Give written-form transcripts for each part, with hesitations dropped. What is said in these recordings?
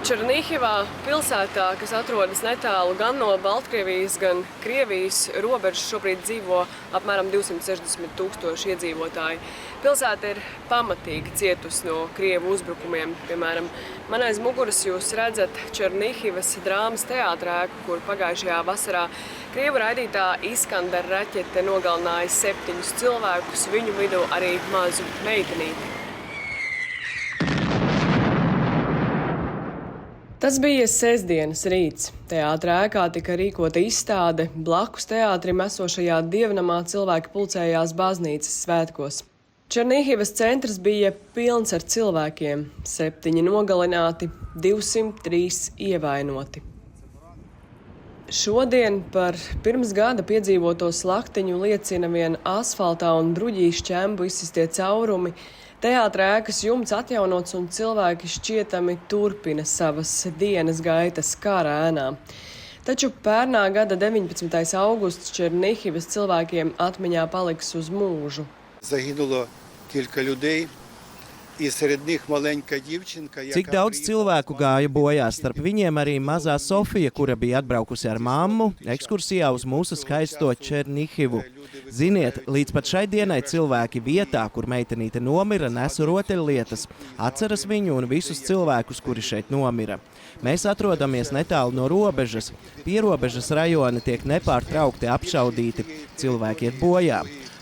Černihivā pilsētā, kas atrodas netālu gan no Baltkrievijas, gan Krievijas robežas, šobrīd dzīvo apmēram 260 000 iedzīvotāji. Pilsēta ir pamatīgi cietusi no Krievu uzbrukumiem. Piemēram, man aiz muguras jūs redzat Černihivas drāmas teātra ēku, kur pagājušajā vasarā Krievu raidītā Iskander raķete nogalināja 7 cilvēkus, viņu vidū arī mazu meitenīti. Tas bija sestdienas rīts. Teātra ēkā tika rīkota izstāde. Blakus teātrim esošajā dievnamā cilvēki pulcējās baznīcas svētkos. Černihivas centrs bija pilns ar cilvēkiem. 7 nogalināti, 203 ievainoti. Šodien par pirms gada piedzīvoto slaktiņu liecina vien asfaltā un druģīšu ķembu izsistie caurumi. Teātra ēkas jumts atjaunots un cilvēki šķietami turpina savas dienas gaitas kara ēnā. Taču pērnā gada 19. augusts Černihivas cilvēkiem atmiņā paliks uz mūžu. Загинуло кілька людей. Cik daudz cilvēku gāja bojā, starp viņiem arī mazā Sofija, kura bija atbraukusi ar mammu ekskursijā uz mūsu skaisto Černihivu. Ziniet, līdz pat šai dienai cilvēki vietā, kur meitenīte nomira, nes rotaļlietas, atceras viņu un visus cilvēkus, kuri šeit nomira. Mēs atrodamies netālu no robežas. Pierobežas rajoni tiek nepārtraukti apšaudīti, cilvēki iet bojā.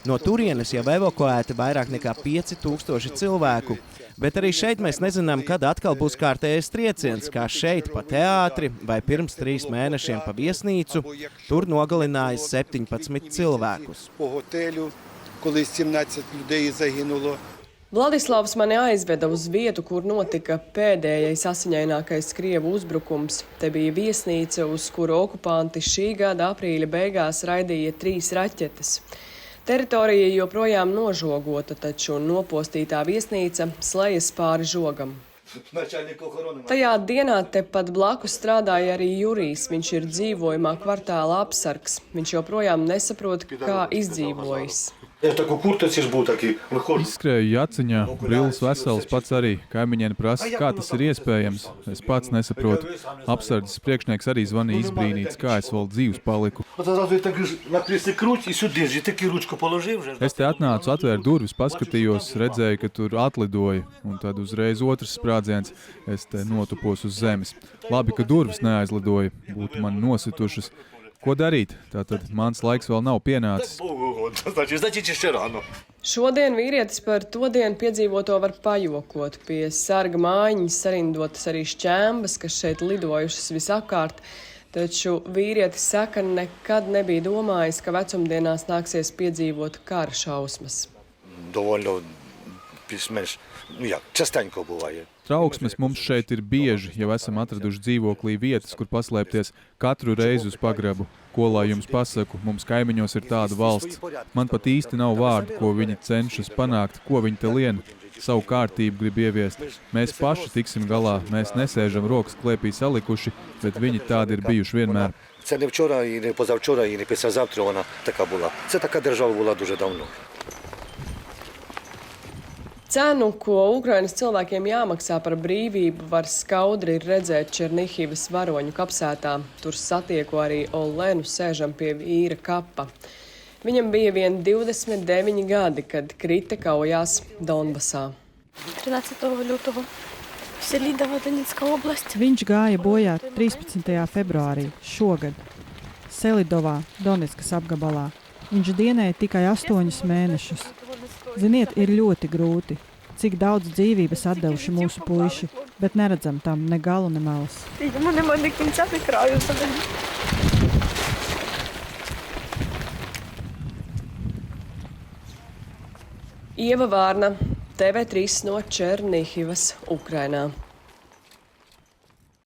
No turienes jau evakuēti vairāk nekā 5000 cilvēku, bet arī šeit mēs nezinām, kad atkal būs kārtējais trieciens, kā šeit pa teātri vai pirms 3 mēnešiem pa viesnīcu, tur nogalināja 17 cilvēkus. Vladislavs mani aizveda uz vietu, kur notika pēdējais asiņainākais Krievu uzbrukums. Te bija viesnīca, uz kuru okupanti šī gada aprīļa beigās raidīja 3 raķetes. Teritorija joprojām nožogota, taču nopostītā viesnīca slejas pāri žogam. Tajā dienā tepat blakus strādāja arī Jurijs. Viņš ir dzīvojumā kvartāla apsargs. Viņš joprojām nesaprot, kā izdzīvojis. Izskrēju jaciņā, brilles vesels, pats arī. Kaimiņiene prasa, kā tas ir iespējams. Es pats nesaprotu. Apsardzes priekšnieks arī zvanīja izbrīnīts, kā es vēl dzīvs paliku. Es te atnācu, atvēru durvis, paskatījos, redzēju, ka tur atlidoja, un tad uzreiz otrs sprādziens. Es te notupos uz zemes. Labi, ka durvis neaizlidoja, būtu man nositušas. Ko darīt? Tātad mans laiks vēl nav pienācis. Šodien vīrietis par to dienu piedzīvoto var pajokot. Pie sarga mājiņas sarindotas arī šķēmbas, kas šeit lidojušas visapkārt. Taču vīrietis saka, nekad nebija domājis, ka vecumdienās nāksies piedzīvot kara šausmas. Trauksmes mums šeit ir bieži, jau esam atraduši dzīvoklī vietas, kur paslēpties katru reizi uz pagrabu. Ko lai jums pasaku, mums kaimiņos ir tāda valsts. Man pat īsti nav vārdu, ko viņi cenšas panākt, ko viņi te lien. Savu kārtību grib ieviest. Mēs paši tiksim galā, mēs nesēžam rokas klēpī salikuši, bet viņi tādi ir bijuši vienmēr. Це не вчора, і не позавчора, і не післязавтра вона така була. Це така держава була дуже давно. Cenu, ko Ukrainas cilvēkiem jāmaksā par brīvību, var skaudri redzēt Černihivas varoņu kapsētā. Tur satieku arī Olenu, sēžam pie vīra kapa. Viņam bija vien 29 gadi, kad krita kaujās Donbasā. 13. лютого в Селидово, Донецкая область. Viņš gāja bojā 13. februārī šogad Selidovā, Doneckas apgabalā. Viņš dienēja tikai 8 mēnešus. Ziniet, ir ļoti grūti, cik daudz dzīvības atdevuši mūsu puiši, bet neredzam tam ne galu, ne malas. Ieva Vārna, TV3 no Černihivas, Ukrainā.